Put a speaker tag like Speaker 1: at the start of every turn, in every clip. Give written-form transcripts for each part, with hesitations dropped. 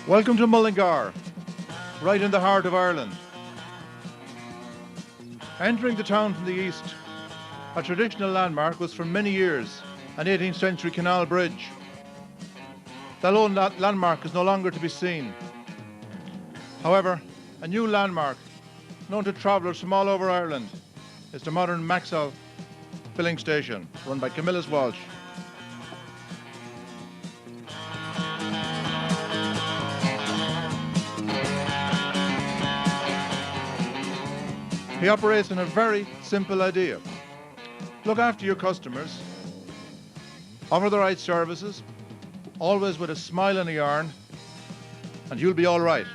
Speaker 1: Welcome to Mullingar, right in the heart of Ireland. Entering the town from the east, a traditional landmark was for many years an 18th century canal bridge. That old landmark is no longer to be seen. However, a new landmark, known to travellers from all over Ireland, is the modern Maxol filling station, run by Millie Walsh. He operates on a very simple idea. Look after your customers, offer the right services, always with a smile and a yarn, and you'll be all right.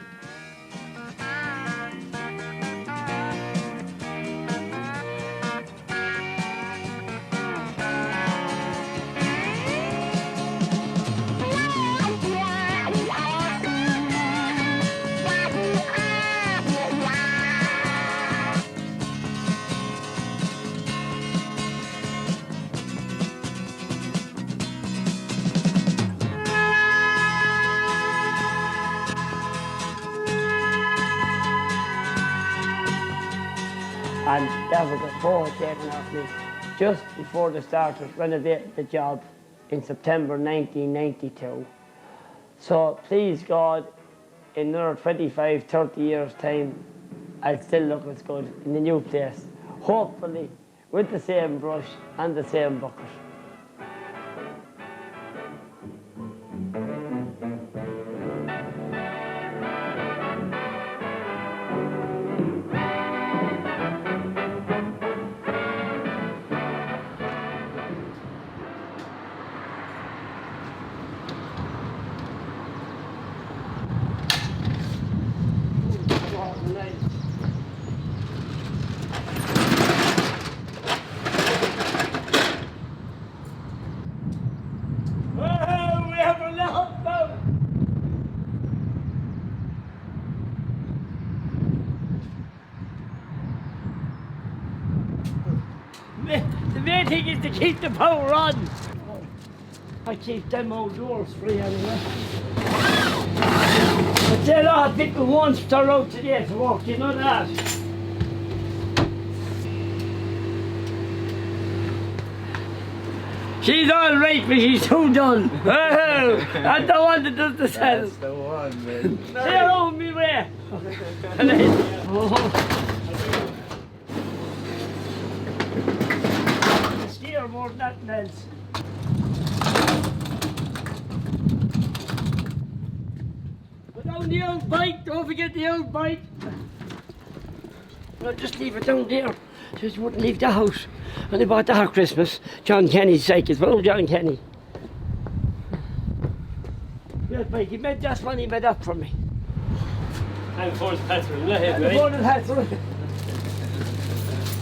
Speaker 2: And that was a phone taken off me just before they started renovating the job in September 1992. So please God, in another 25, 30 years' time, I'll still look as good in the new place. Hopefully with the same brush and the same bucket. The main thing is to keep the power on. I keep them outdoors free anyway. But there are people once they're out today to work, you know that? She's all right, but she's too dull. And the one that does the cell.
Speaker 3: That's the one, man.
Speaker 2: They're on me way. Steer more than nothing else. Put down the old bike, don't forget the old bike. No, just leave it down there. Just wouldn't leave the house. And they bought that for Christmas. John Kenny's cycles, well, John Kenny. That bike, he made that one he made up for me.
Speaker 4: And before the petrol, no head,
Speaker 2: And before the petrol.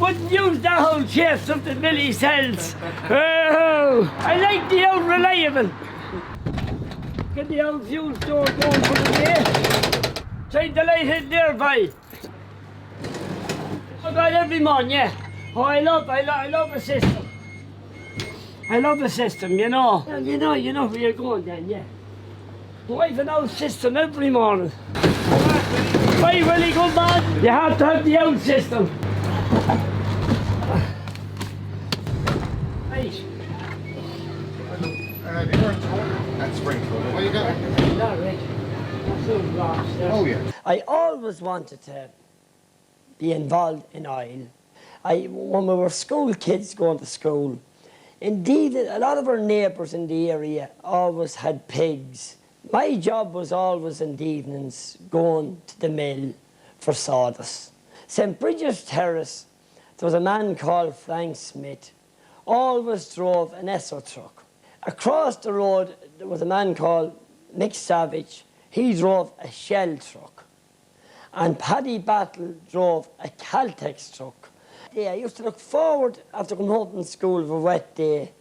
Speaker 2: Wouldn't use the whole chest of the Millie cells. Oh, I like the old reliable. Get the old fuel store going for the day. Change the light in there, boy. I got every morning, yeah. Oh, I love the system. I love the system, you know. Well, you know where you're going then, yeah. I have an old system every morning. Why, Willie, good man? You have to have the old system. Right.
Speaker 3: That's Springfield. What you got?
Speaker 2: Not right. That's those rocks there.
Speaker 3: Oh, yeah.
Speaker 2: I always wanted to be involved in oil. When we were school kids going to school, indeed, a lot of our neighbours in the area always had pigs. My job was always in the evenings going to the mill for sawdust. St. Bridget's Terrace, there was a man called Frank Smith, always drove an Esso truck. Across the road, there was a man called Mick Savage, he drove a Shell truck. And Paddy Battle drove a Caltex truck. Yeah, I used to look forward after coming home from school for a wet day.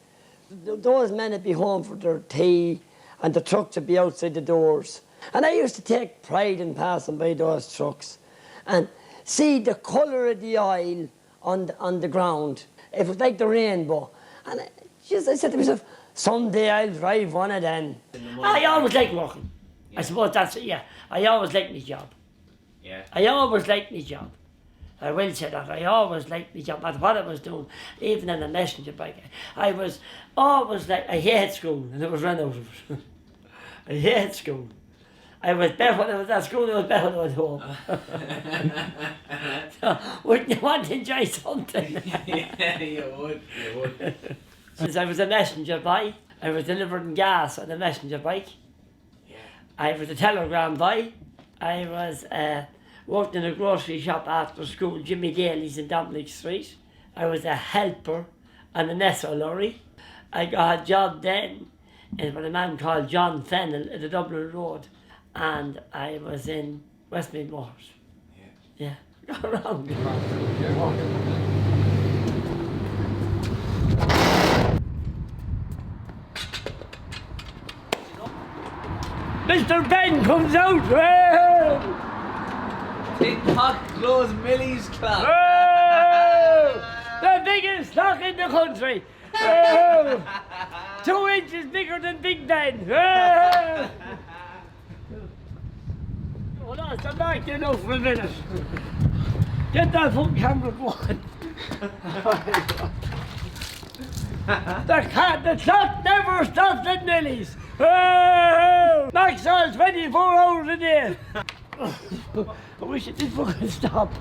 Speaker 2: Those men would be home for their tea and the trucks would be outside the doors. And I used to take pride in passing by those trucks and see the colour of the oil on the ground. It was like the rainbow. And I said to myself, someday I'll drive one of them. I always liked walking. I suppose that's it, yeah. I always liked my job.
Speaker 5: Yeah.
Speaker 2: I always liked my job. I will say that. I always liked my job. That's what I was doing, even in the messenger bike. I was always like, I hate school, and I was run out of it. I hate school. I was better when I was at school, I was better when I was home. So, wouldn't you want to enjoy something?
Speaker 5: Yeah, you would.
Speaker 2: Since I was a messenger boy, I was delivering gas on a messenger bike.
Speaker 5: Yeah.
Speaker 2: I was a telegram boy. I was worked in a grocery shop after school, Jimmy Daly's in Dominic Street. I was a helper on an Esso lorry. I got a job then with a man called John Fennell at the Dublin Road, and I was in Westmead Motors. Yeah. Got around. Mr. Ben comes out.
Speaker 5: TikTok close Millie's club.
Speaker 2: The biggest clock in the country. 2 inches bigger than Big Ben. Hold on, stand back there now for a minute. Get that full camera going. The clock never stops at Millie's. Maxol 24 hours a day. I wish it did fucking stop.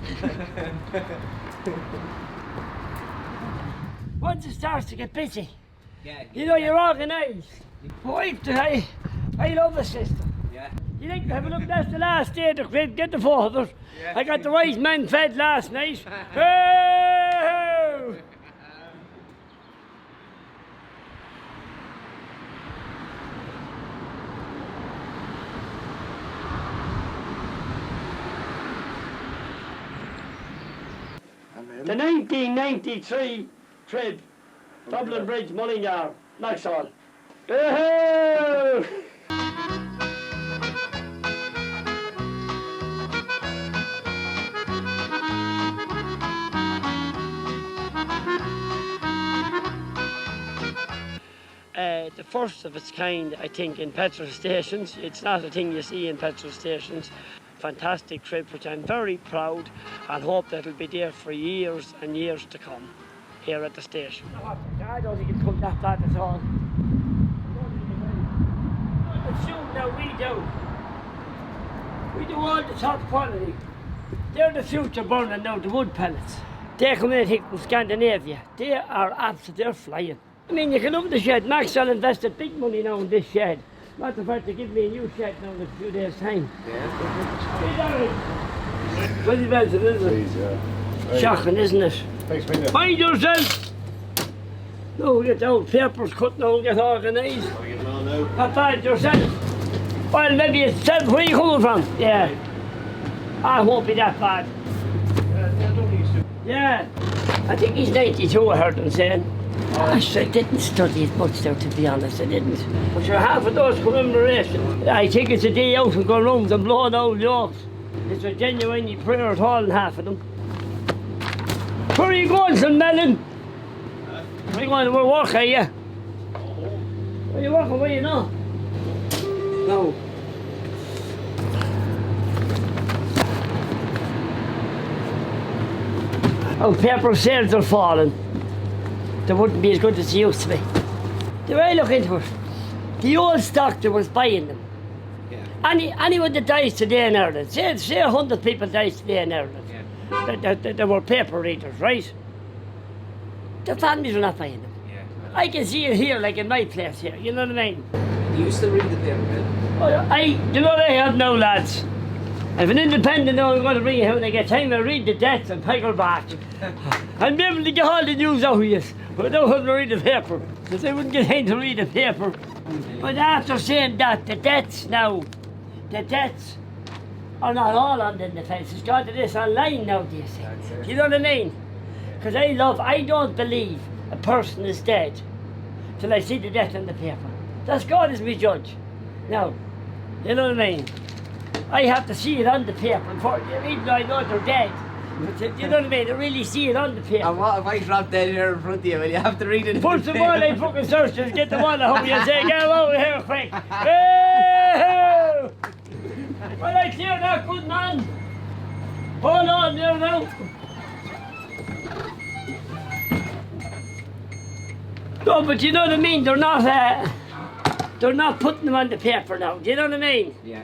Speaker 2: Once it starts to get busy,
Speaker 5: Yeah.
Speaker 2: you know you're organised. I love the system.
Speaker 5: Yeah.
Speaker 2: You think, have a look, that's the last day of the crib, get the photos.
Speaker 5: Yeah.
Speaker 2: I got the wise man fed last night. Oh! The 1993 trip, Dublin Bridge, Mullingar, Maxol. Oh! The first of its kind, I think, in petrol stations. It's not a thing you see in petrol stations. Fantastic trip, which I'm very proud and hope that it'll be there for years and years to come here at the station. I don't think it's come that bad at all. Assume now we do all the top quality. They're the future burning now, the wood pellets. They come in here from Scandinavia. They are absolutely, they're flying. I mean, you can look at the shed. Maxol invested big money now in this shed. Matter of fact, they give me a new shed now in a few days' time. Yeah. 20 pence, isn't it?
Speaker 3: Please, yeah.
Speaker 2: Shocking, isn't it?
Speaker 3: Thanks, mate.
Speaker 2: Mind yourself! No, get out, papers cut now, get organised.
Speaker 3: Are you getting on now?
Speaker 2: Not bad yourself. Well, maybe it's self. Where are you coming from? Yeah. I won't be that bad. Yeah. I think he's 92, I heard him saying. Gosh, I didn't study it much there, to be honest, I didn't. But you're half of those commemorations. I think it's a day out and going round and blowing out yokes. It's a genuinely prayer at all in half of them. Where are you going, son Melon? Where are you going to work, are you? Where are you working, where you know? No. Oh, paper sales are falling. They wouldn't be as good as they used to be. The way I look into it, the old stock that was buying them.
Speaker 5: Yeah.
Speaker 2: Anyone that dies today in Ireland, say 100 people dies today in Ireland, they were paper readers, right? The families are not buying them.
Speaker 5: Yeah.
Speaker 2: I can see it here, like in my place here, you know what I mean?
Speaker 5: You used to read the paper, man.
Speaker 2: You know what I have now, lads? If an independent now I'm going to bring you when I get time, I read the deaths and Pickleback. And be able to get all the news out of you. But I don't have to read the paper, because I wouldn't get time to read the paper. But after saying that, the deaths are not all on the defence. It's gone to this online now, do you see? You know what I mean? Because I don't believe a person is dead till I see the death in the paper. That's God is my judge. Now, you know what I mean? I have to see it on the paper, even though I know they're dead. But you know what I mean? I really see it on the paper.
Speaker 5: And what if I drop dead here in front of you? Well, you have to read it.
Speaker 2: First of all, I fucking search this, get the one at home and say, get him over here quick. Hey-ho!
Speaker 4: Well, I clear that, good man. Hold on there now. No, but you know what I mean? They're not putting them on the paper now. Do you know what I mean?
Speaker 5: Yeah.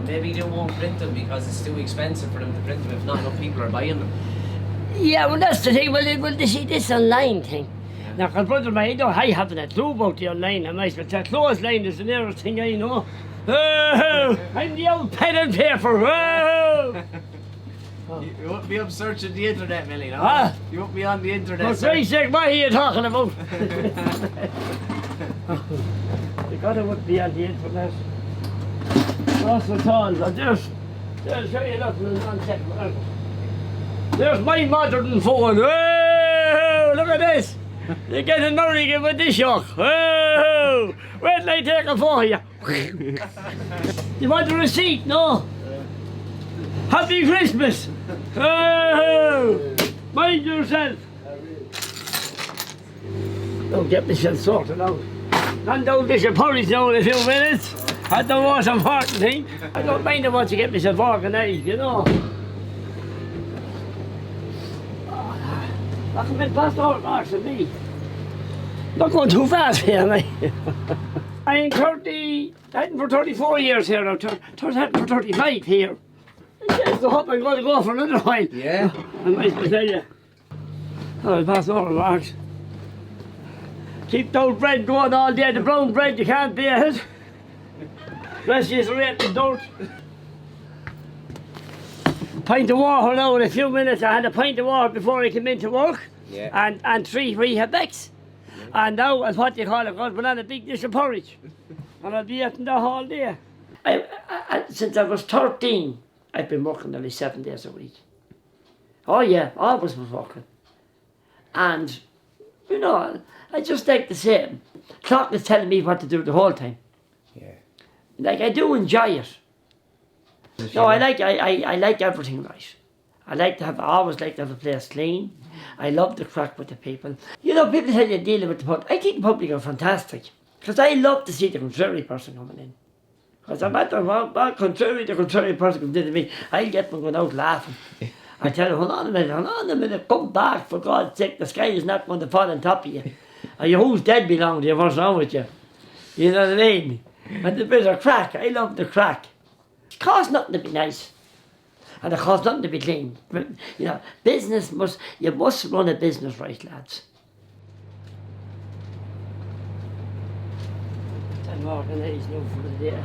Speaker 5: Maybe they won't print them because it's too expensive for them to print them if not enough people are buying them.
Speaker 2: Yeah, well, that's the thing. Well, they see this online thing. Now, because brother, I haven't a clue about the online. I might say clothesline is the nearest thing I know. Oh, I'm the old pen and paper. Oh.
Speaker 5: You won't be up searching the internet, Millie, no?
Speaker 2: Huh?
Speaker 5: You won't be on the internet.
Speaker 2: For Christ's sake, what are you talking about? You gotta would be on the internet. That's at all. There's show you nothing in 1 second. There's my modern phone. Oh, look at this. You're getting married with this shock. Oh, wait till I take a phone here. You want the receipt? No. Happy Christmas. Oh, mind yourself. Don't get myself sorted out. And don't dish a porridge now in a few minutes. That's the most important thing. I don't mind it once you get myself organised, you know. I can make past all marks of me. Not going too fast here, mate. I'm 30, heading for 34 years here now. Heading for 35 here. I hope I'm going to go for another while.
Speaker 5: Yeah.
Speaker 2: I might as tell you. I'll pass all the marks. Keep those bread going all day. The brown bread, you can't beat it. Rest is rate in dirt. Pint of water now in a few minutes. I had a pint of water before I came into work.
Speaker 5: Yeah.
Speaker 2: And 3 rehab bags. And now, as what you call it, I've been on a big dish of porridge. And I'll be eating that all day. Since I was 13, I've been working nearly 7 days a week. Oh yeah, always was working. And, you know, I just like the same. Clock is telling me what to do the whole time.
Speaker 5: Yeah.
Speaker 2: Like, I do enjoy it. No, I like everything right. I always like to have a place clean. I love the crack with the people. You know, people say you're dealing with the public. I think the public are fantastic. Because I love to see the contrary person coming in. Because no matter what the contrary person comes into me, I'll get them going out laughing. I tell them, hold on a minute, come back, for God's sake, the sky is not going to fall on top of you. Or your who's dead belong to you, what's wrong with you? You know what I mean? And the bit of crack, I love the crack. It costs nothing to be nice. And it costs nothing to be clean. You know, you must run a business right, lads. I'm organised now for the day.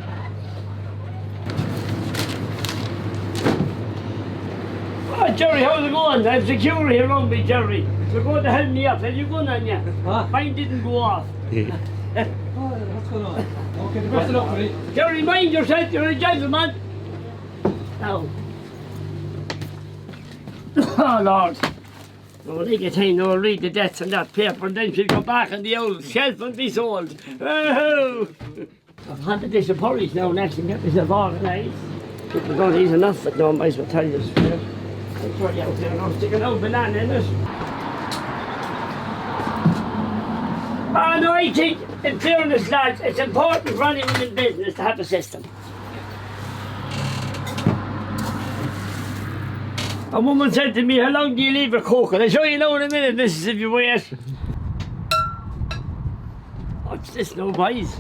Speaker 2: Oh, Jerry, how's it going? I have security around me, Jerry. You're going to help me up. Have you gone on yet? Huh? Mine didn't go off.
Speaker 6: What's going on? Okay, the rest up for me.
Speaker 2: Jerry, mind yourself, you're a gentleman. Now. Oh, Lord. Oh, they get time now, read the debts on that paper, and then she'll go back on the old shelf and be sold. Oh! I've had a dish of porridge now next and get myself organised. People don't eat enough of it now, I might as well tell you this. I'll throw you out there and I'll stick an old banana in it. And I think, in fairness, lads, it's important for anyone in business to have a system. A woman said to me, how long do you leave a coke? And I'll show you now in a minute, missus, if you wait. What's this now, boys?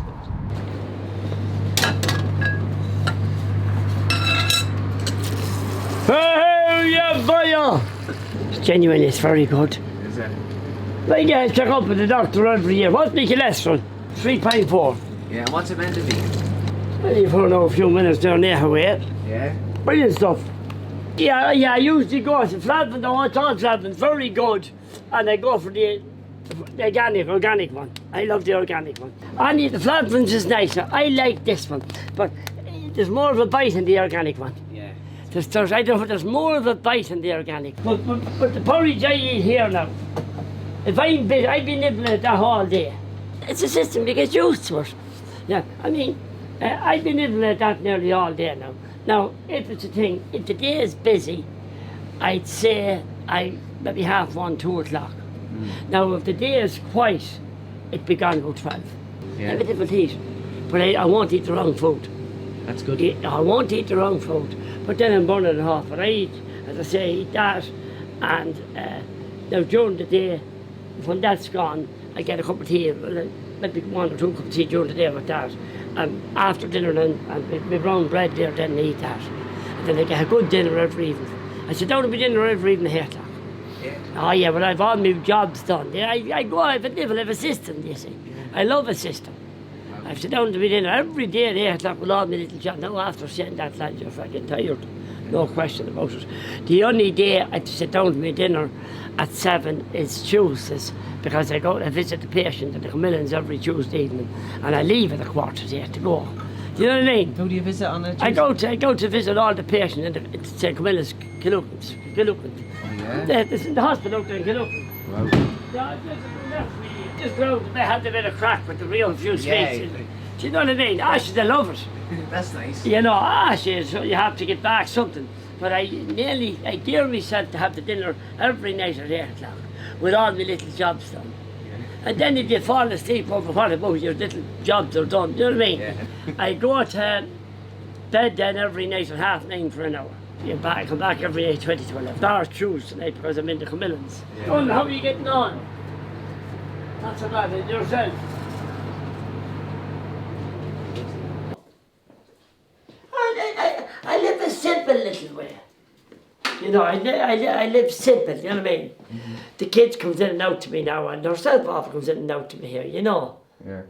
Speaker 2: Oh, yeah, boy! It's genuine, it's very good.
Speaker 5: Is it?
Speaker 2: Like, I check up with the doctor every year. What's my cholesterol? 3.4.
Speaker 5: Yeah, and what's it meant to be?
Speaker 2: Well, you've heard now a few minutes down there, how it.
Speaker 5: Yeah.
Speaker 2: Brilliant stuff. Yeah, I usually go to Fladman, the hotel Fladman, very good. And I go for the organic one. I love the organic one. And the Fladman's is nicer. I like this one. But there's more of a bite in the organic one.
Speaker 5: Yeah.
Speaker 2: There's more of a bite in the organic. But the porridge I eat here now, if I've been nibbling at that all day. It's a system, you get used to it. Yeah, I mean, I've been nibbling at that nearly all day now. Now, if it's a thing, if the day is busy, I'd say maybe 1:30, 2 o'clock. Now, if the day is quiet, it'd be gone about 12.
Speaker 5: Yeah.
Speaker 2: Have a different heat.
Speaker 4: but I won't eat the wrong food.
Speaker 5: That's good.
Speaker 4: I won't eat the wrong food, but then I'm burning it off. But I eat, as I say, eat that, and now during the day, when that's gone, I get a cup of tea, maybe 1 or 2 cups of tea during the day with that. And after dinner, and my brown bread there, then I eat that. And then I get a good dinner every evening. I sit down to my dinner every evening at 8 o'clock.
Speaker 5: Yeah.
Speaker 4: Oh yeah, but I've all my jobs done. Yeah, I go, I have a system, you see. I love a system. I sit down to my dinner every day at 8 o'clock with all my little jobs. Now after saying that, lads, you're fucking tired. No question about it. The only day I sit down to my dinner at 7 is Tuesdays, because I go to visit the patient at the Millingar every Tuesday evening, and I leave at 7:15 to go. Do you know what I mean?
Speaker 5: Who do you visit on a Tuesday?
Speaker 4: I go to visit all the patients in the St. Camillus, Killucan.
Speaker 5: Oh, yeah?
Speaker 4: The hospital out there in Killucan.
Speaker 5: Wow.
Speaker 4: Just go, they had a bit of crack with the real few
Speaker 5: Yeah,
Speaker 4: speech. Do you know what I mean? Ashes, they love it.
Speaker 5: That's nice.
Speaker 4: You know, ashes, so you have to get back something. But I gear myself to have the dinner every night at 8 o'clock with all my little jobs done. And then if you fall asleep over what about your little jobs are done, do you know what I mean?
Speaker 5: Yeah.
Speaker 4: I go to bed then every night at 9:30 for an hour. I come back every night 20 to 11. Bar Tuesday tonight because I'm in the Camillans.
Speaker 5: Yeah.
Speaker 4: Oh, how are you getting on? Not so bad, and yourself? I live a simple little way. You know, I live simple, you know what I mean? Mm-hmm. The kids comes in and out to me now, and herself often comes in and out to me here, you know.
Speaker 5: Yeah.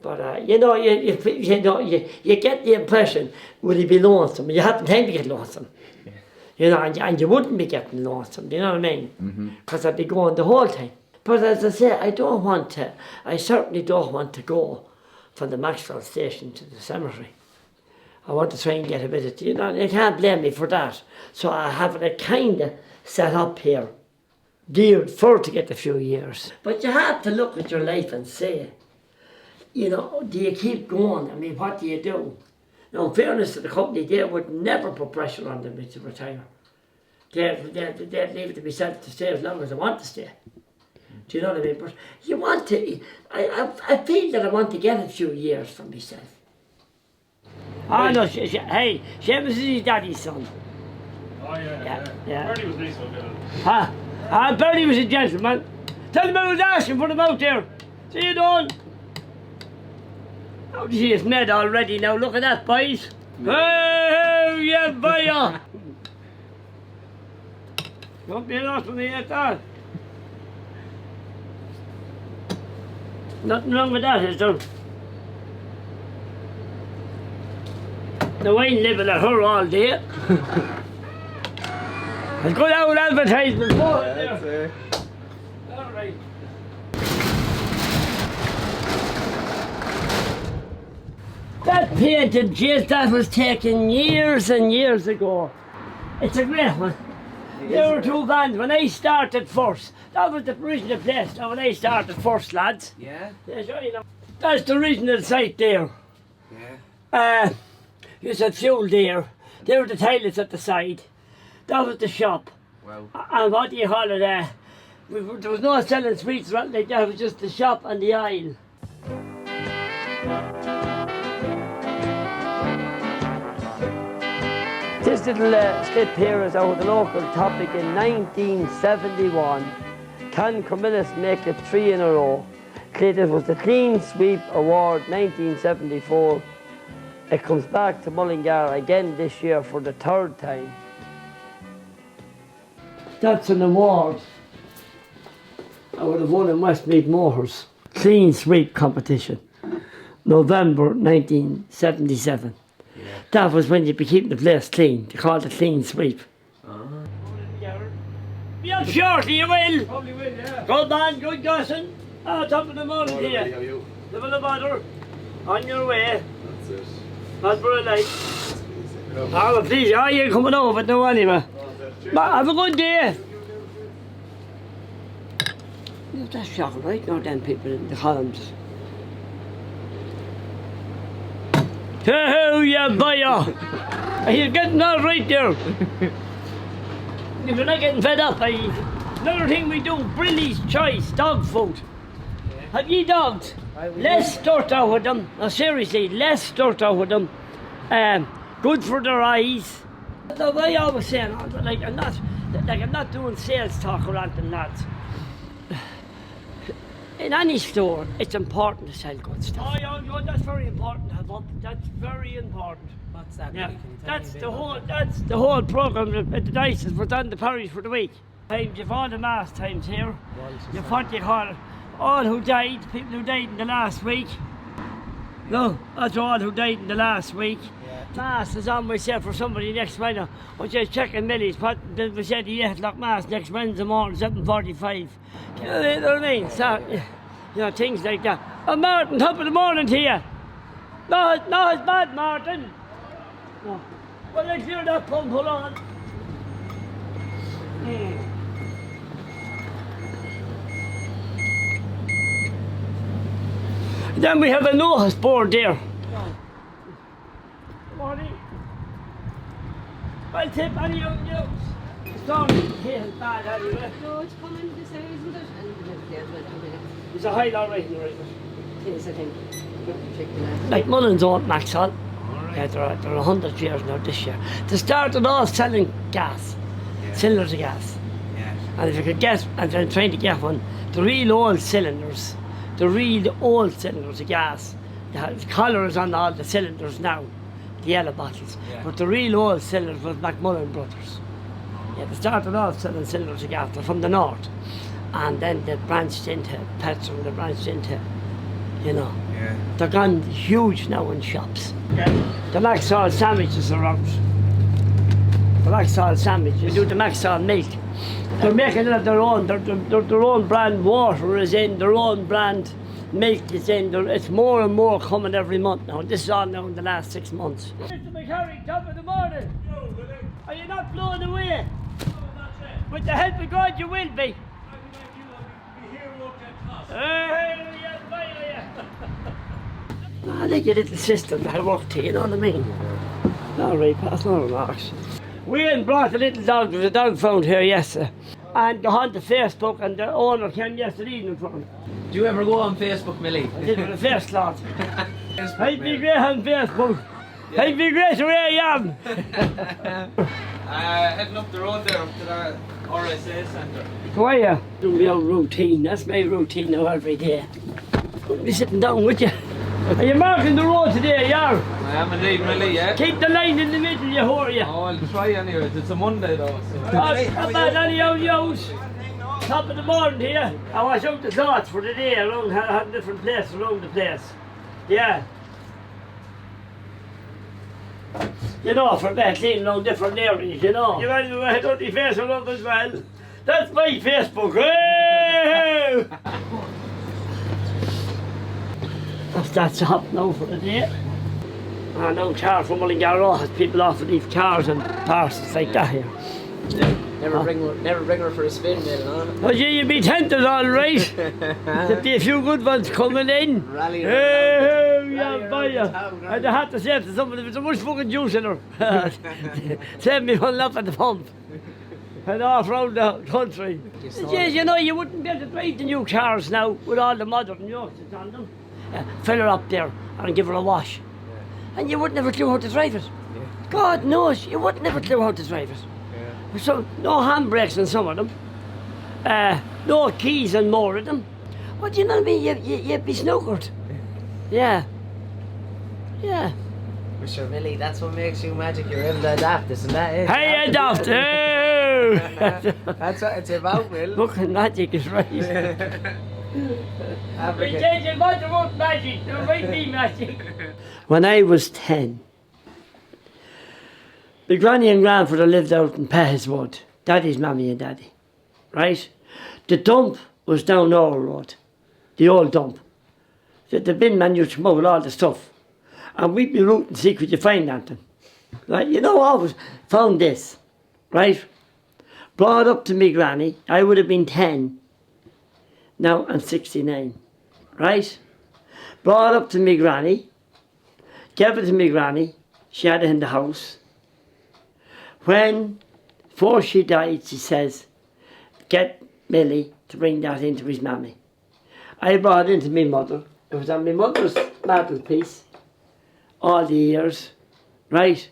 Speaker 4: But you know, you get the impression, will he be lonesome? You haven't time to get lonesome. Yeah. You know, and you wouldn't be getting lonesome, you know what I mean? Because I'd be going the whole time. But as I say, I certainly don't want to go from the Maxol station to the cemetery. I want to try and get a bit of, you know, you can't blame me for that. So I have it kind of set up here, geared for to get a few years. But you have to look at your life and say, you know, do you keep going? I mean, what do you do? Now, in fairness to the company, they would never put pressure on them to retire. They'd leave it to myself to stay as long as I want to stay. Do you know what I mean? But you want to, I feel that I want to get a few years for myself. Oh no, hey, Seamus is his daddy's son.
Speaker 7: Oh yeah. Bernie was nice one,
Speaker 4: Huh? Bernie was a gentleman. Tell him I was asking for him out there. See you done. Oh, he is mad already now. Look at that, boys. Hey, yeah, boy. Don't be lost with me at that. Nothing wrong with that, is there? Now I ain't living at her all day. I'll go down with advertisement for it there. All right. That painted jizz, that was taken years and years ago. It's a great one. There were 2 bands when I started first. That was the original place. Now when I started first, lads.
Speaker 5: Yeah?
Speaker 4: Yeah, sure, you know. That's the original site there.
Speaker 5: Yeah.
Speaker 4: There's a fuel there. There were the toilets at the side. That was the shop.
Speaker 5: Wow.
Speaker 4: And what do you call it? There was no selling sweets or anything like that. It was just the shop and the aisle. This little slip here is out of the local topic in 1971. Can Camillus make it 3 in a row? It was the Clean Sweep Award 1974. It comes back to Mullingar again this year for the 3rd time. That's an award I would have won in Westmeath Motors. Clean Sweep competition, November 1977. Yeah. That was when you'd be keeping the place clean. They called it Clean Sweep. Be up shortly, you will. Probably will, yeah. Good man, good Gosson. Top of the morning here. Live on the bother. On your way. That's it. Not for a night. Oh, please, you're coming over, no anyway. Have a good day. That's shocking, right? Now, them people in the columns. Hey, you boy! You're getting all right there. If you're not getting fed up, another thing we do, Brilly's Choice, dog food. Have ye dogs? Less dirt out with them. No, seriously, less dirt out with them. Good for their eyes. The way I was saying, I'm not doing sales talk or anything, lads. In any store, it's important to sell good stuff. Oh, that's very important. That's very important.
Speaker 5: What's that?
Speaker 4: Yeah, that's the whole program at the diocese. We're done the parish for the week. You've all the mass times here. You've what you call it. All who died, people who died in the last week. No, that's all who died in the last week. Yeah. Mass is on myself for somebody next Wednesday. I'm just checking Millie's. We said the 8 o'clock mass next Wednesday morning, 7:45. You know what I mean? So, you know, things like that. Oh, Martin, top of the morning to you. No, it's bad, Martin. No. Well, let's hear that pump, hold on. Then we have a notice board there. Morning. I'll tip any of you. It's not here bad anyway.
Speaker 8: No, it's coming this way, isn't it? And
Speaker 4: It's a high lot right here,
Speaker 8: it is, I think.
Speaker 4: like Mullingar owned Maxol. Yeah, they're 100 years now this year. They started off selling gas, cylinders of gas.
Speaker 5: Yeah.
Speaker 4: And if you could get, and they're trying to get one, the real old cylinders of gas. The colours on all the cylinders now, the yellow bottles.
Speaker 5: Yeah.
Speaker 4: But the real old cylinders was Macmullen Brothers. Yeah, they started off selling cylinders of gas. They're from the north. And then they branched into petrol, they branched into, you know.
Speaker 5: Yeah.
Speaker 4: They're gone huge now in shops. The Maxol sandwiches are out. The Maxol sandwiches. They do the Maxol milk. They're making it their own. Their own brand water is in, their own brand milk is in. It's more and more coming every month now. This is all now in the last 6 months. Mr. McCarry, top of the morning. Are you not blown away? With the help of God, you will be. I like your little system that I work to, you know what I mean? All right, that's no remarks. We brought a little dog, there was a dog found here yesterday. And go on to Facebook and the owner came yesterday evening for him.
Speaker 5: Do you ever go on Facebook, Millie?
Speaker 4: I did for the first lot. I'd be great on Facebook. Yeah. I'd be great where I am.
Speaker 3: Heading up the road there, up to the RSA centre.
Speaker 4: How are you? Do my own routine, that's my routine now every day. Wouldn't be sitting down with you. Are you marking the road today, yeah?
Speaker 3: I am indeed, Millie, yeah.
Speaker 4: Keep the line in the middle, you hear you.
Speaker 3: Oh, I'll try anyway. It's a Monday though. So.
Speaker 4: Not bad, anyhow, yours. Top of the morning here. I wash out the thoughts for the day around, have different places around the place. Yeah. You know, for that, cleaning around different areas, you know. You might have got your face around as well. That's my Facebook. Hey! That's up now for the day. I know car from Mullingar has people often leave cars and parcels like that here.
Speaker 5: Never bring her for a spin, then, huh?
Speaker 4: Oh, gee, you'd be tempted, all right. There'd be a few good ones coming in.
Speaker 5: Rally
Speaker 4: yeah, buy you. I'd have to say to somebody, there's so much fucking juice in her. Send me one up at the pump. And off round the country. Yes, you know, you wouldn't be able to drive the new cars now with all the modern yokes on them. Fill her up there and give her a wash. And you wouldn't have a clue how to drive it. Yeah. God knows, you wouldn't have a clue how to drive it. Yeah. So, no handbrakes in some of them. No keys in more of them. What do you know what I mean? You'd be snookered. Yeah. Yeah.
Speaker 5: Mr. Millie, that's what makes you magic. You're able to adapt, isn't that it?
Speaker 4: Hey, adapt!
Speaker 5: That's what it's about, Will.
Speaker 4: Fucking magic is right. We change it, what about magic? There might be magic. When I was 10, my granny and grandfather lived out in Pehiswood. Daddy's mammy and daddy, right? The dump was down our road, the old dump. The bin man used to smuggle all the stuff. And we'd be rooting to see could you find anything. Right, you know, I always found this, right? Brought up to me granny, I would have been 10. Now I'm 69, right? Brought up to me granny, gave it to me granny, she had it in the house. Before she died, she says, get Millie to bring that into his mammy. I brought it into me mother, It was on my mother's mantelpiece all the years, right?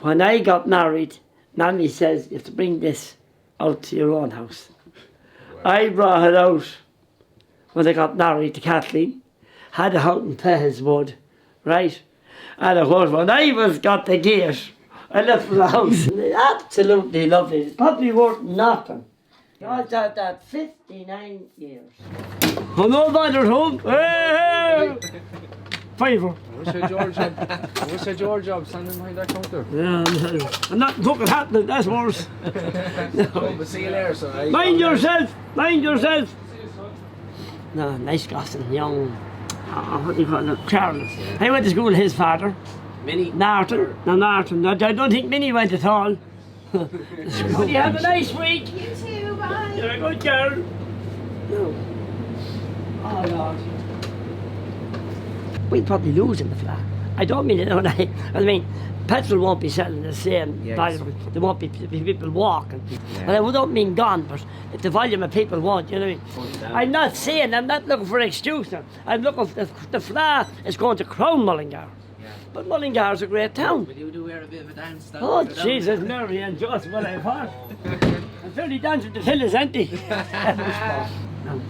Speaker 4: When I got married, Mammy says, you have to bring this out to your own house. Wow. I brought it out when I got married to Kathleen, had it out in Wood, right? And of course, when I got the gate, I left for the house. Absolutely lovely. It's probably worth nothing. I was out that 59 years. I'm no bothered home. Hey! Fiver.
Speaker 3: I wish I George job standing behind that counter.
Speaker 4: Yeah, I'm not fucking happening, that's worse.
Speaker 5: No, but see you later, son.
Speaker 4: Mind yourself, mind yourself. No, nice Gosson, young, what do you call it, Charles. Yeah. I went to school with his father.
Speaker 5: Minnie?
Speaker 4: Narton. No, Narton. I don't think Minnie went at all. You have a nice week.
Speaker 8: You too, bye.
Speaker 4: You're a good girl. No. Oh, Lord. We'll probably lose in the flat. I don't mean it, I mean, petrol won't be selling the same volume. There won't be people walking. Yeah. And I don't mean gone, but if the volume of people won't, you know what I mean? I'm not saying, I'm not looking for an excuse now. I'm looking for the flat is going to crown Mullingar. Yeah. But Mullingar is a great town.
Speaker 5: Will you do a bit of a dance?
Speaker 4: Oh, Jesus, Mary, and just what I've heard. I'm fairly dancing, the hill is empty. No.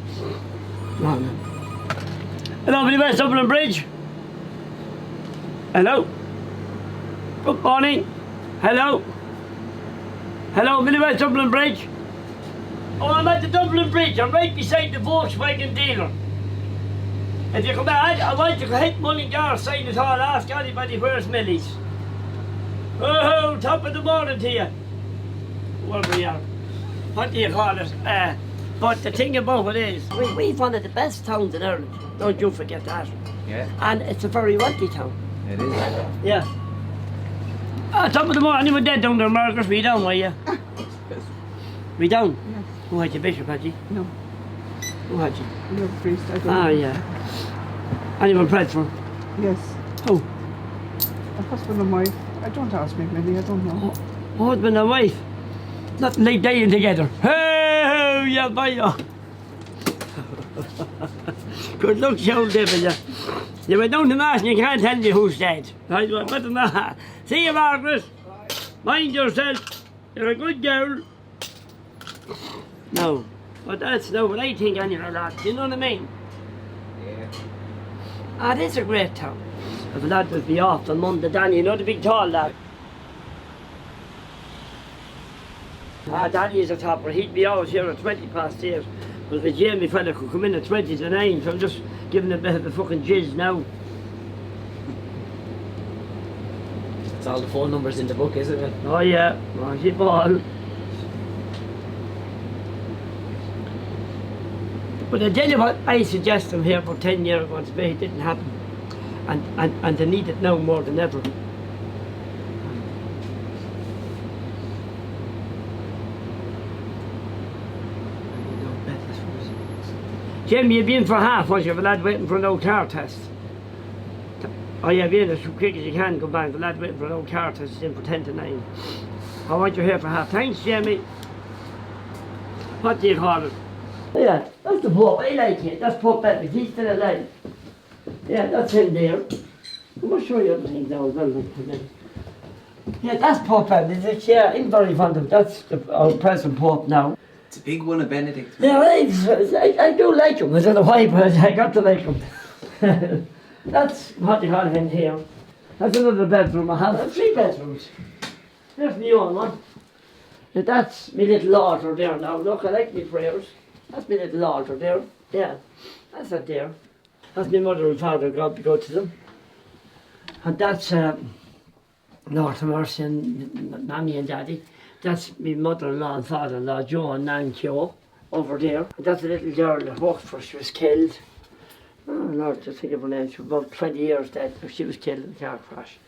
Speaker 4: Hello, Millie Walsh, Dublin Bridge. Hello. Good morning. Hello. Hello, Millie Walsh, Dublin Bridge. Oh, I'm at the Dublin Bridge. I'm right beside the Volkswagen dealer. If you come out, I want you to hit Mullingar, sign it all, ask anybody where's Millie's. Oh, top of the morning to you. Wherever you are. What do you call it? But the thing about it is, we've one of the best towns in Ireland. Don't you forget that.
Speaker 5: Yeah.
Speaker 4: And it's a very wealthy town.
Speaker 5: It is.
Speaker 4: Yeah. Top of the morning, anyone dead down there, Margaret? We down, were you?
Speaker 6: Yes.
Speaker 4: We down?
Speaker 6: Yes.
Speaker 4: Who had you, Bishop, had you?
Speaker 6: No.
Speaker 4: Who had you?
Speaker 6: No priest, I don't
Speaker 4: Ah,
Speaker 6: know.
Speaker 4: yeah. Anyone prayed for?
Speaker 6: Yes.
Speaker 4: Who?
Speaker 6: A husband and wife. I don't ask me, maybe, I don't know.
Speaker 4: Husband and wife. Nothing like dying together. Hey, yeah, boy. Good luck, you old devil, yeah. You went down to Mass and you can't tell me who's dead. Right, well, better than that. See you, Margaret. Mind yourself. You're a good girl. No. But that's no what I think anyway, lad. You know what I mean?
Speaker 5: Yeah.
Speaker 4: Ah, this is a great town. If a lad would be off on Monday, Danny, you know the big tall lad. Ah, Danny is a topper. He'd be always here at 20 past 8. But the Jamie fella could come in at 20 to 9, so I'm just giving a bit of a fucking jizz now.
Speaker 5: It's all the phone numbers in the book, isn't it?
Speaker 4: Oh yeah, oh, she ball. But I tell you what, I suggest them here for 10 years ago, but it didn't happen. And they need it now more than ever. Jamie, you've been for half, was you? The lad waiting for an old car test. Oh yeah, be in as quick as you can, go back. The lad waiting for an old car test is in for 10 to 9. I want you here for half. Thanks, Jamie. What do you call it? Yeah, that's the Pope. I like it. That's Pope Benedict. He's still alive. Yeah, that's him there. I'm not sure you other things now as well. Yeah, that's Pope Benedict. Yeah, I'm very fond of him. That's our present Pope now.
Speaker 5: It's a big one of Benedict.
Speaker 4: Yeah, I do like him. I don't know why, but I got to like him. That's what you call it in here. That's another bedroom I have. 3 bedrooms. There's my own one. Yeah, that's my little altar there now. Look, I like my prayers. That's my little altar there. Yeah, that's it there. That's my mother and father, God be good to them. And that's North of Mercy and Mammy and Daddy. That's my mother-in-law and father-in-law, Joe and Nan Kyo, over there. And that's a little girl that worked for, she was killed. Oh Lord, just think of her name, she was about 20 years dead, she was killed in a car crash.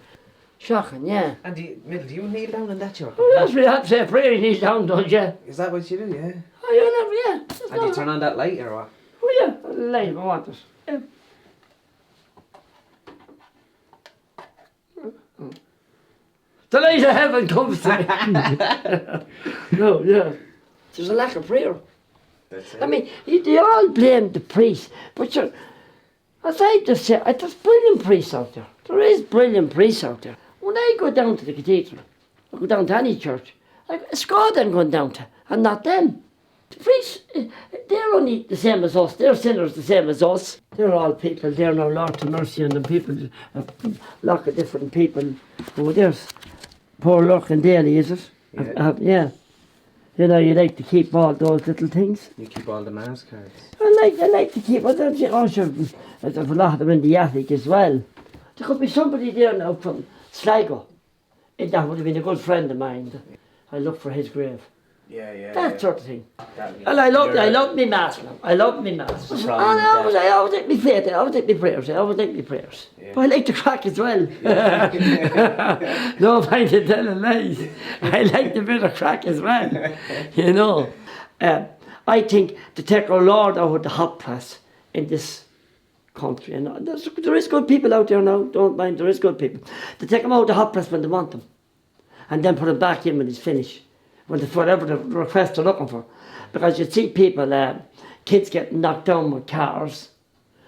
Speaker 4: Shocking, yeah.
Speaker 5: And do you kneel down in that church?
Speaker 4: Oh, that's what you have to say a prayer, you kneel down, don't you?
Speaker 5: Is that what you do, yeah?
Speaker 4: Oh, you never, yeah.
Speaker 5: And you turn on that light or what?
Speaker 4: Oh yeah, a light, I want it. Yeah. The light of heaven comes to me. No, yeah. There's a lack of prayer.
Speaker 5: That's it.
Speaker 4: I mean, they all blame the priest, but you're, As I just say, there's brilliant priests out there. There is brilliant priests out there. When I go down to the cathedral, I go down to any church, it's God I'm going down to, and not them. The priests, they're only the same as us. They're sinners the same as us. They're all people. They're no Lord to mercy on them people. A lot of different people. Oh, there's poor looking Daly, is it?
Speaker 5: Yeah.
Speaker 4: Yeah. You know, you like to keep all those little things.
Speaker 5: You keep all the mass cards.
Speaker 4: I like to keep, there's a lot of them in the attic as well. There could be somebody there now from Sligo. And that would have been a good friend of mine. I look for his grave.
Speaker 5: Yeah.
Speaker 4: That sort of thing. And I love me mass now. I love me mass. I always like me faith. I always like me prayers. Yeah. But I like to crack as well. No mind to telling lies. I like the bit of crack as well. You know. I think to take our Lord out of the hot press in this country, and there is good people out there now, don't mind, there is good people. To take them out of the hot press when they want them, and then put them back in when it's finished, whatever the request they're looking for. Because you see people, kids getting knocked down with cars,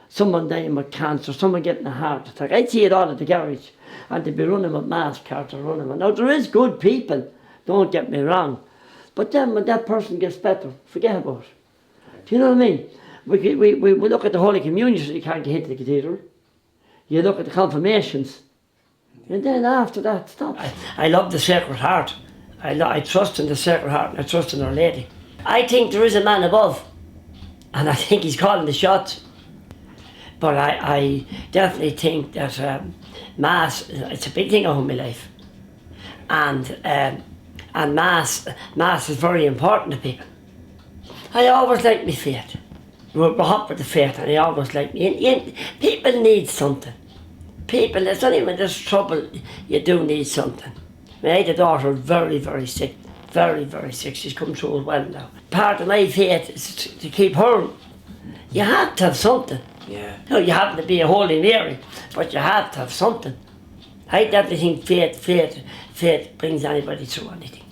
Speaker 4: someone dying with cancer, someone getting a heart attack. I see it all at the garage, and they'd be running with mass carts or running with. Now there is good people, don't get me wrong, but then when that person gets better, forget about it. Do you know what I mean? We look at the Holy Communion, so you can't get into the cathedral. You look at the confirmations, and then after that, stop. I love the Sacred Heart. I trust in the Sacred Heart, and I trust in Our Lady. I think there is a man above, and I think he's calling the shots. But I definitely think that Mass, it's a big thing in my life. And Mass is very important to people. I always like my faith. We're hot with the faith, and I always like me. People need something. People, it's only when there's trouble you do need something. My other daughter is very, very sick. Very, very sick. She's come through well now. Part of my faith is to keep her. You have to have something.
Speaker 5: Yeah.
Speaker 4: No, you happen to be a Holy Mary, but you have to have something. I definitely think faith brings anybody through anything.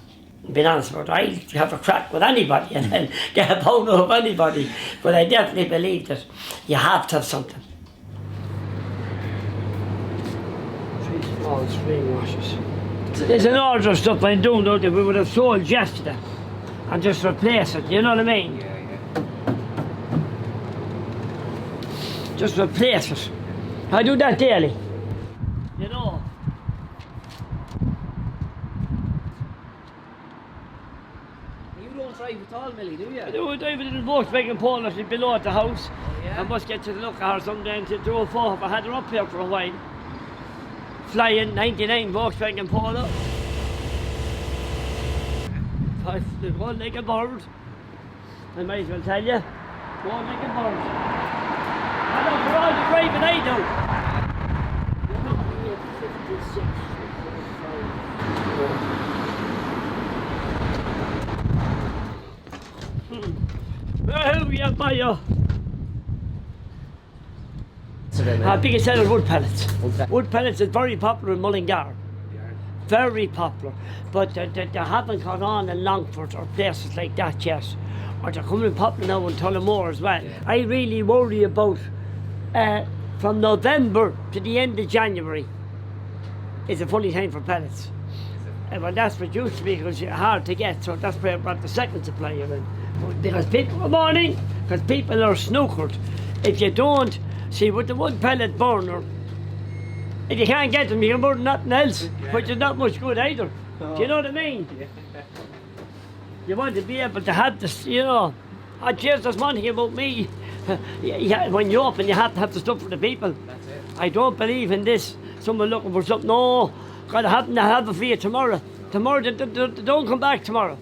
Speaker 4: Being honest about it, I have a crack with anybody and then get a bone of anybody. But I definitely believe that you have to have something. 3 small spring washers. There's an order of stuff I'm doing though that we would have sold yesterday and just replace it, you know what I mean?
Speaker 5: Yeah.
Speaker 4: Just replace it. I do that daily. You know.
Speaker 5: You don't drive at all, Millie, do you?
Speaker 4: I do drive a little Volkswagen Polo below at the house.
Speaker 5: Oh, yeah?
Speaker 4: I must get to look at her sometime to do a photo if I had her up here for a while. Flying 99 Volkswagen Polo. One like a bird. I might as well tell you. One like a bird. I know for all the driving I do. Well, yeah, my biggest seller is wood pellets. Wood pellets is very popular in Mullingar. Very popular. But they haven't caught on in Longford or places like that yet. Or they're coming popular now in Tullamore as well. I really worry about from November to the end of January is a funny time for pellets. Well, that's what used to be because it's hard to get, so that's where I brought the second supplier in. Because people, good morning, because people are snookered. If you don't, see with the wood pellet burner, if you can't get them, you can burn nothing else, which is not much good either. Do you know what I mean? You want to be able to have this, you know. Oh, cheers, there's one thing about me. When you open, you have to have the stuff for the people.
Speaker 5: That's it.
Speaker 4: I don't believe in this. Someone looking for something. No, gotta have it for you tomorrow. Tomorrow, don't come back tomorrow.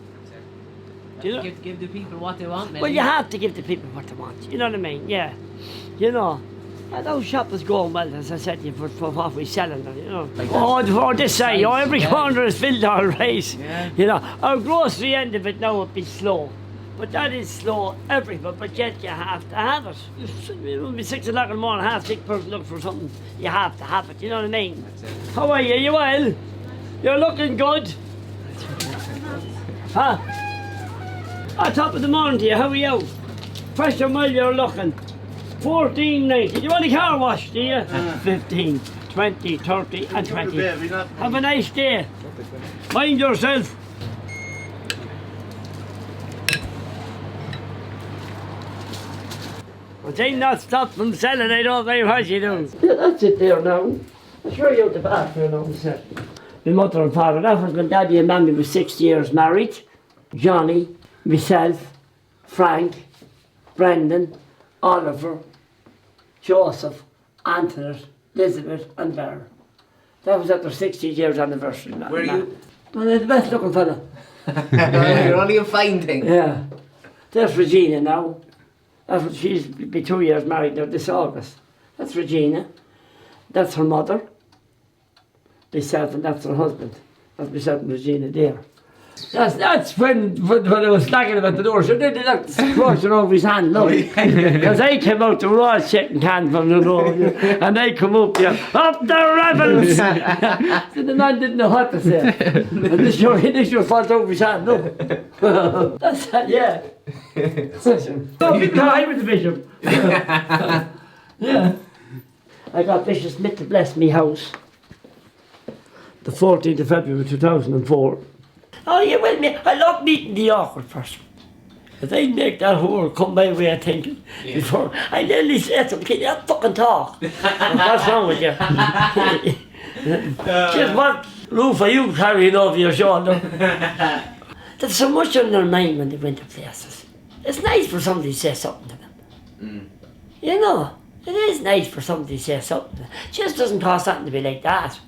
Speaker 5: Do you know? Give the people what they want, Millie.
Speaker 4: Well, you have to give the people what they want. You know what I mean? Yeah. You know. And those shops is going well, as I said to you, for what we're selling them, you know.
Speaker 5: Like
Speaker 4: for this side, every corner is filled all right.
Speaker 5: Yeah.
Speaker 4: You know, our grocery end of it now would be slow. But that is slow everywhere, but yet you have to have it. It will be 6 o'clock in the morning, half sick person looking for something. You have to have it, you know what I mean?
Speaker 5: That's it.
Speaker 4: How are you? You well? You're looking good. Huh? On top of the morning to you, how are you? Fresh and well you're looking. 14.90. You want a car wash, do you? 15, 20, 30 and 20. Have a nice day. Mind yourself. But I'm not stopped from selling, I don't know what you do. Yeah, that's it there now. I'll show you out the back there now, sir. My mother and father, that was when Daddy and Mammy was 6 years married. Johnny, myself, Frank, Brendan, Oliver, Joseph, Anthony, Elizabeth and Bear. That was at their 60 years anniversary.
Speaker 5: Where are you?
Speaker 4: Well, they're the best looking fella.
Speaker 5: You're only a fine thing.
Speaker 4: Yeah. There's Regina now. That's what she's be 2 years married now this August. That's Regina. That's her mother. Myself and that's her husband. That's myself and Regina there. That's when I was knocking about the door, so they looked crossing over his hand, look. Because I came out the raw shaking hand from the door, and they come up there, up the rebels! So the man didn't know what to say. And this your fault over his hand, look. That's that, yeah. No, I was the bishop. Yeah. I got Bishop Smith to bless me house. The 14th of February 2004. Oh, you will me. I love meeting the awkward person. If they make that whore come my way of thinking before, I nearly said to them, can you not fucking talk? What's wrong with you? Just what roof are you carrying over your shoulder? There's so much on their mind when they went to places. It's nice for somebody to say something to them. You know, it is nice for somebody to say something to them. It just doesn't cost nothing to be like that.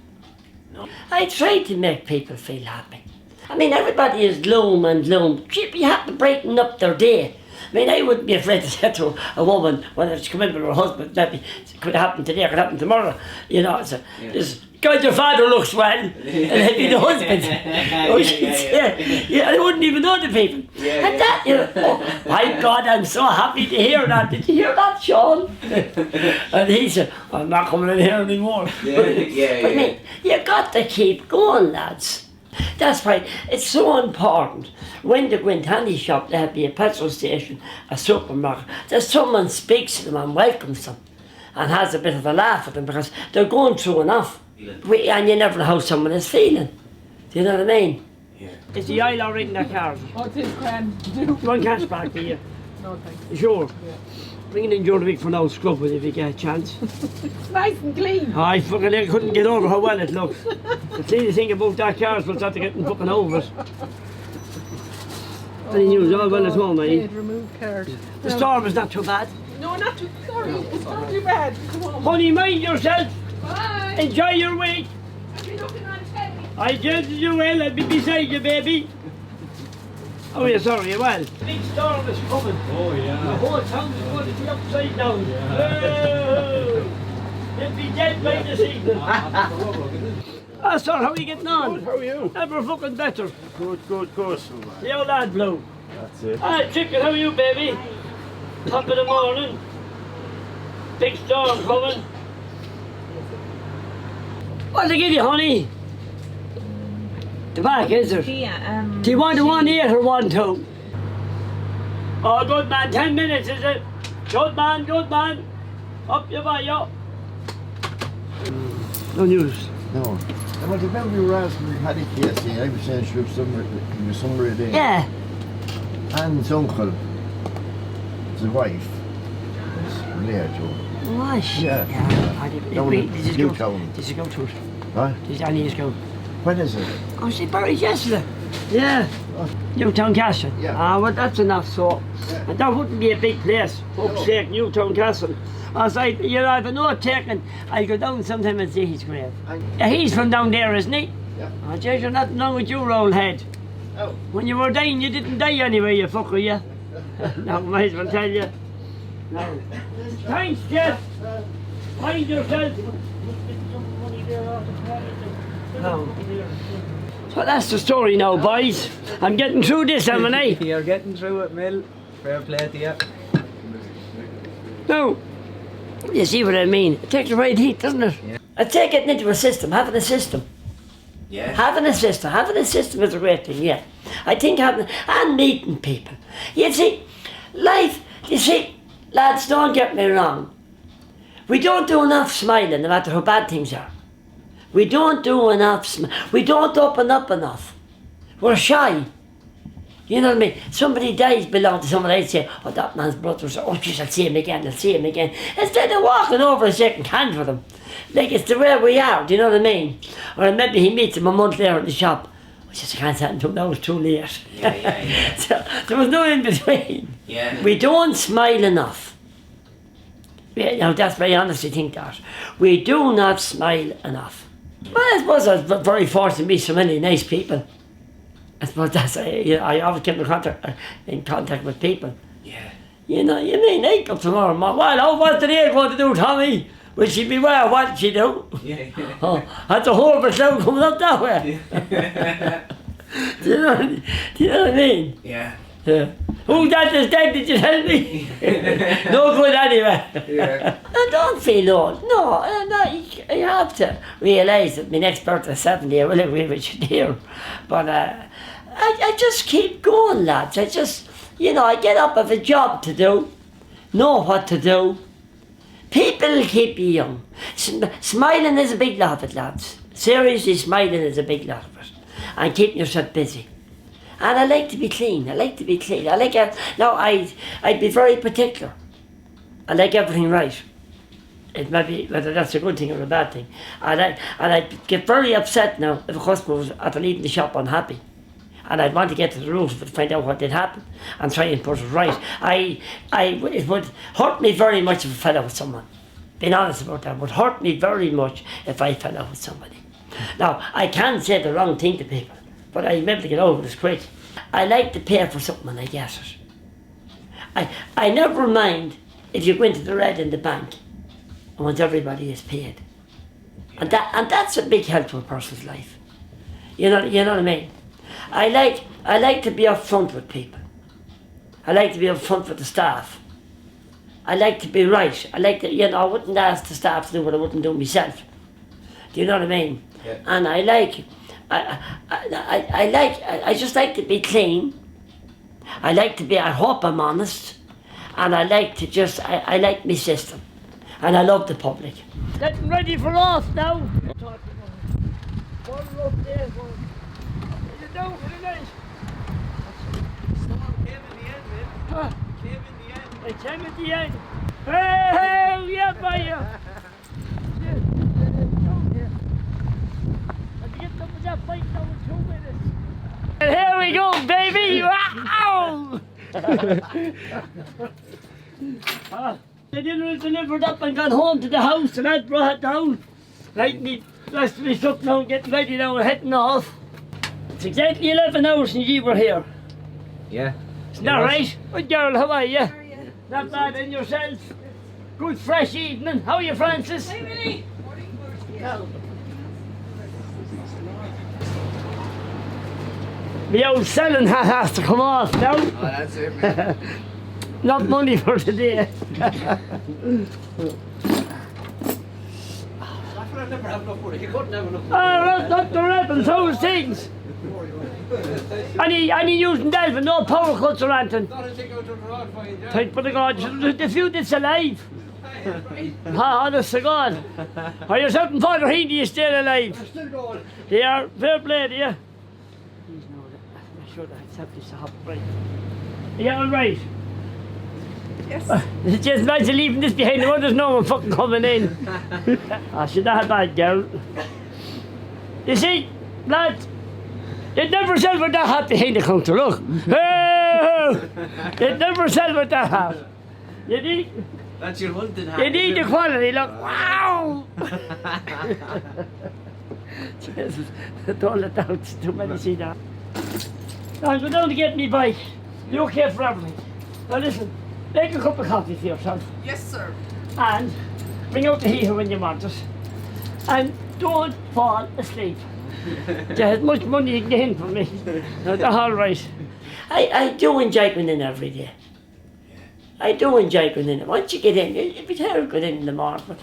Speaker 4: No. I try to make people feel happy. I mean, everybody is gloom and gloom. You have to brighten up their day. I mean, I wouldn't be afraid to say to a woman when it's come in with her husband, maybe it could happen today, it could happen tomorrow. You know, it's God, your father looks well, and he'd be the husband. Or she'd say, yeah, I wouldn't even know the people. And that, you know, oh, my God, I'm so happy to hear that. Did you hear that, Sean? And he said, I'm not coming in here anymore. But I mean, you got to keep going, lads. That's why it's so important when they go into any shop, there'll be a petrol station, a supermarket, that someone speaks to them and welcomes them and has a bit of a laugh at them because they're going through enough. And you never know how someone is feeling. Do you know what I mean? Yeah. Is the aisle already in that car?
Speaker 8: Oh, it is grand.
Speaker 4: One cash back to you.
Speaker 8: No, thanks.
Speaker 4: Sure.
Speaker 8: Yeah.
Speaker 4: Bring it in during the week for an old scrub if you get a chance.
Speaker 8: It's nice and clean.
Speaker 4: I fucking couldn't get over how well it looks. The only thing about that car is we'll start to getting fucking over it. Any news all well at home, eh?
Speaker 8: Remove card.
Speaker 4: The storm is not too bad.
Speaker 8: No, not too sorry. It's not too bad. Come on.
Speaker 4: Honey, mind yourself.
Speaker 8: Bye.
Speaker 4: Enjoy your week.
Speaker 8: I'll be looking on telly.
Speaker 4: I judge you well. I'll be beside you, baby. Oh, yeah, sorry, well. Big storm is coming.
Speaker 7: Oh, yeah.
Speaker 4: The whole town is going to be upside down. Oh, they'll be dead by this evening. Ah, sir, how are you getting on?
Speaker 7: Good, how are you?
Speaker 4: Ever fucking better.
Speaker 7: Good.
Speaker 4: The old lad blow.
Speaker 7: That's it.
Speaker 4: Ah, chicken, how are you, baby? Top of the morning. Big storm coming. What'll they give you, honey? The back, is it?
Speaker 8: Yeah,
Speaker 4: Do you want a 1.8 or 1.2? Oh, good man, 10 minutes, is it? Good man. Up you buy, up. No news.
Speaker 9: No. And what remember you were asking me, Paddy Casey, I was saying she was somewhere there.
Speaker 4: Yeah.
Speaker 9: Anne's uncle, the wife, is Leah Joe.
Speaker 4: Nice.
Speaker 9: Yeah.
Speaker 4: Did you go to it?
Speaker 9: What?
Speaker 4: Did Annie go?
Speaker 9: When is it?
Speaker 4: Oh, she buried yesterday. Yeah. Newtown Castle.
Speaker 9: Yeah.
Speaker 4: Ah, well, that's enough, so. And that wouldn't be a big place. Fuck's sake, Newtown Castle. I said, you know, if I know it taken, I'll go down sometime and see his grave. Yeah, he's from down there, isn't he?
Speaker 9: Yeah.
Speaker 4: Oh, jeez, you're nothing wrong with your old head.
Speaker 9: Oh.
Speaker 4: When you were dying, you didn't die anyway, you fucker, yeah? No, might as well tell you. No. Thanks, Jeff. Mind yourself. No. So that's the story now, boys. I'm getting through this, haven't I?
Speaker 3: You're getting through it, Mill. Fair play to you.
Speaker 4: No. You see what I mean? It takes the right heat, doesn't it?
Speaker 3: Yeah.
Speaker 4: I take it into a system, having a system.
Speaker 5: Yeah.
Speaker 4: Having a system is a great thing, yeah. I think having, and meeting people. You see, life, Lads, don't get me wrong. We don't do enough smiling, no matter how bad things are. We don't do enough, we don't open up enough. We're shy. You know what I mean? Somebody dies belong to someone else, say, oh, that man's brother, oh, geez, I'll see him again, I'll see him again. Instead of walking over and shaking hands with him. Like it's the way we are, do you know what I mean? Or maybe he meets him a month later in the shop. I just can't stand until now, it's too late.
Speaker 5: Yeah.
Speaker 4: So there was no in between.
Speaker 5: Yeah.
Speaker 4: We don't smile enough. Now that's very honest to think that. We do not smile enough. Well, I suppose I was very fortunate to meet so many nice people. I suppose that's, I always kept in contact with people.
Speaker 5: Yeah.
Speaker 4: You know, you mean, I come tomorrow morning, well, what's the day going to do, Tommy? Will she be well? What did she do?
Speaker 5: Yeah.
Speaker 4: Oh, that's a horrible sound coming up that way. do you know what I mean?
Speaker 5: Yeah.
Speaker 4: Yeah. Who that is dead, did you tell me? No good anyway.
Speaker 5: Yeah.
Speaker 4: No, don't feel old. No, you have to realise that my next birthday is 70, I will agree with you there. But I just keep going, lads. I just, I get up with a job to do, know what to do. People keep you young. Smiling is a big lot of it, lads. Seriously, smiling is a big lot of it. And keeping yourself busy. And I like to be clean. I like now I'd be very particular. I like everything right. It may be whether that's a good thing or a bad thing. And I'd get very upset now if a customer was after leaving the shop unhappy. And I'd want to get to the root of it to find out what did happen and try and put it right. It would hurt me very much if I fell out with someone. Being honest about that, it would hurt me very much if I fell out with somebody. Now, I can say the wrong thing to people, but I'm able to get over this quick. I like to pay for something when I get it. I never mind if you go into the red in the bank and once everybody is paid. And that's a big help to a person's life. You know what I mean? I like to be upfront with people. I like to be upfront with the staff. I like to be right. I like to, I wouldn't ask the staff to do what I wouldn't do myself. Do you know what I mean?
Speaker 5: Yeah.
Speaker 4: And I just like to be clean. I like to be, I hope I'm honest. And I like to just, I like my system. And I love the public. Getting ready for off now. Down for the night.
Speaker 5: Storm came in the end, man.
Speaker 4: Huh?
Speaker 5: Came in the end.
Speaker 4: It came at the end. Hey, yeah, by you. I'll get some of that fight now in 2 minutes. And here we go, baby. Wow! The dinner is delivered up and gone home to the house, and I brought it down. Like me, rest of me stuff now, getting ready now, we're heading off. It's exactly 11 hours since you were here.
Speaker 5: Yeah.
Speaker 4: Isn't that right? Good girl, how are you? Not bad, and yourself? Good fresh evening. How are you, Francis?
Speaker 8: Hey, Millie.
Speaker 4: The old selling hat has to come off now.
Speaker 5: Oh, that's it, man.
Speaker 4: Not money for today.
Speaker 5: That's what I never have enough for. You couldn't have enough for.
Speaker 4: Oh, that's the rebels, those things. Any using Delvin, no power cuts or anything. Thank for the God, the few that's alive. Honest to God. Are yourself and Father Heaney is still alive?
Speaker 6: I'm still going.
Speaker 4: They are, fair play to you. Please know that, I'm sure that accept this to happen, right? Are you alright?
Speaker 8: Yes.
Speaker 4: It's just nice to leaving this behind, the there's no one fucking coming in. I should not have bad girl. You see, lads, you'd never sell with that hat behind the counter, look. You'd never sell with that hat. You need,
Speaker 5: That's your hunting hat.
Speaker 4: you need the quality, look. Wow! Jesus, don't let down, it's too many see that. I'll go down to get me bike. You okay for everything? Now listen, make a cup of coffee for yourself.
Speaker 8: Yes, sir.
Speaker 4: And bring out the heater when you want it. And don't fall asleep. There's as much money you can get in from me. That's all right. I do enjoy going in every day. I do enjoy going in. Once you get in, you'll be tired going in the morning. But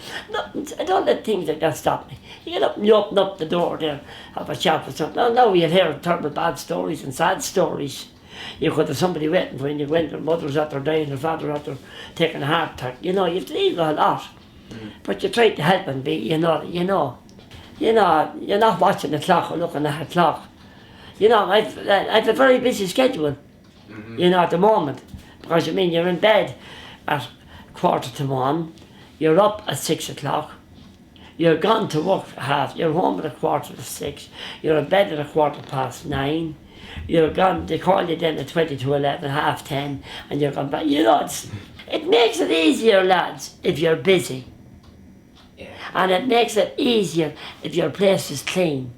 Speaker 4: I don't let things like that stop me. You get up and you open up the door there, have a chat with something. Now you'll hear terrible bad stories and sad stories. You could have somebody waiting when you went, their mother was after dying, their father after taking a heart attack. You know, you have to leave a lot. But you try to help and be, you're not watching the clock or looking at the clock. You know, I've a very busy schedule, you know, at the moment. Because, you're in bed at 1:45, you're up at 6 o'clock, you're gone to work you're home at 6:15, you're in bed at 9:15, you're gone, they call you then at 20 to 11, 10:30, and you're gone back. You know, it makes it easier, lads, if you're busy.
Speaker 5: Yeah.
Speaker 4: And it makes it easier if your place is clean.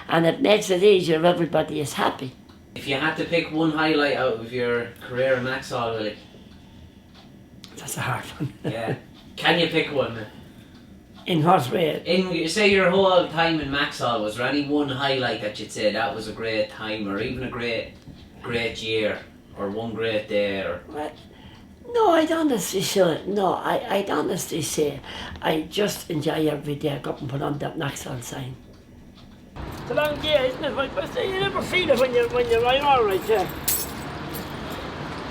Speaker 4: And it makes it easier if everybody is happy.
Speaker 5: If you had to pick one highlight out of your career in Maxol, Willie.
Speaker 4: That's a hard one.
Speaker 5: Yeah. Can you pick one?
Speaker 4: In what way?
Speaker 5: In, say, your whole time in Maxol, was there any one highlight that you'd say that was a great time, or even a great year, or one great day? Or...
Speaker 4: Well, no, I'd honestly say, I'd honestly say I just enjoy every day I go up and put on that Maxol sign. It's a long day, isn't it? But you never feel it when you're alright, yeah.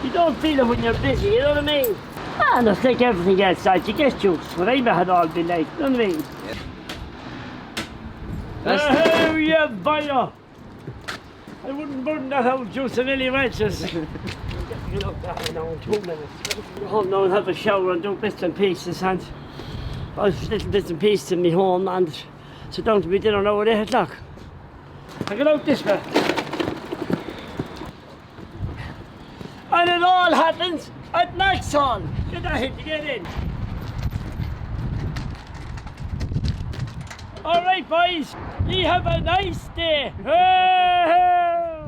Speaker 4: You don't feel it when you're busy, you know what I mean? And it's like everything else, like, you get used to what I had all been like, you know what I mean? Yeah. Oh, yeah, boy! I wouldn't burn that old juice of Millie Walsh's. Get up that now in 2 minutes. Go home now and have a shower and do bits and pieces, and little bits and pieces in my home, and sit down to my dinner now at 8 o'clock. I get out this way. And it all happens at Maxol. Get that hit to get in. All right, boys. You have a nice day. Hey,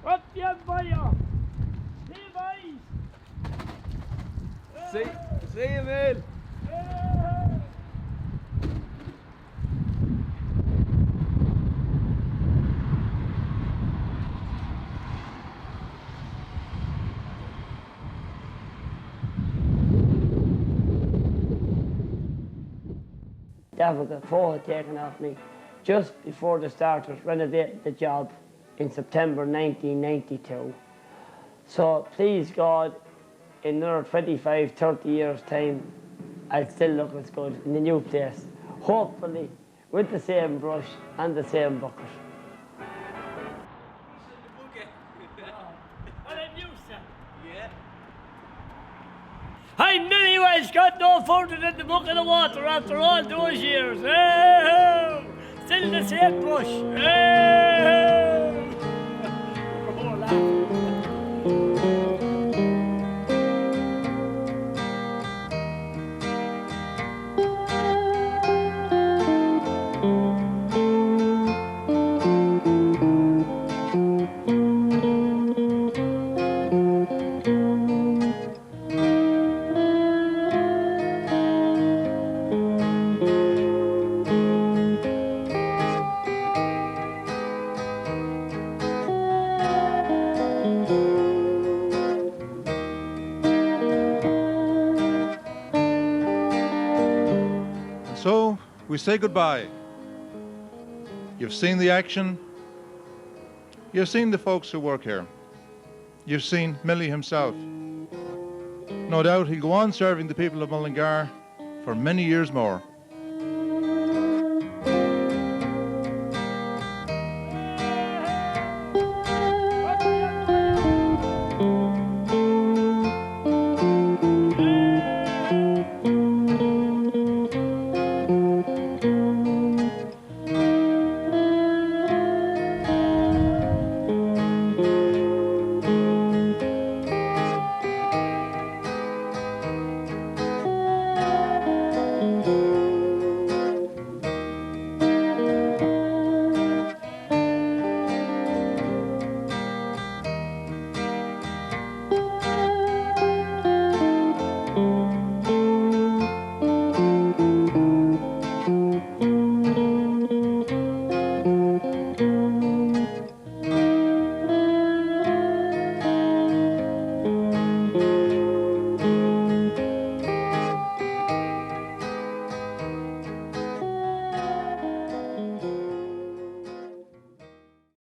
Speaker 4: up your fire. See you, boys.
Speaker 6: See you, man.
Speaker 4: That was a photo taken off me just before they started renovating the job in September 1992. So please God, in another 25, 30 years time, I'll still look as good in the new place. Hopefully with the same brush and the same bucket. I'm Millie Walsh, got no further than the bucket of water after all those years. Hey-ho! Still the same bush. Hey-ho! Oh, lad.
Speaker 1: So we say goodbye. You've seen the action. You've seen the folks who work here. You've seen Millie himself. No doubt he'll go on serving the people of Mullingar for many years more.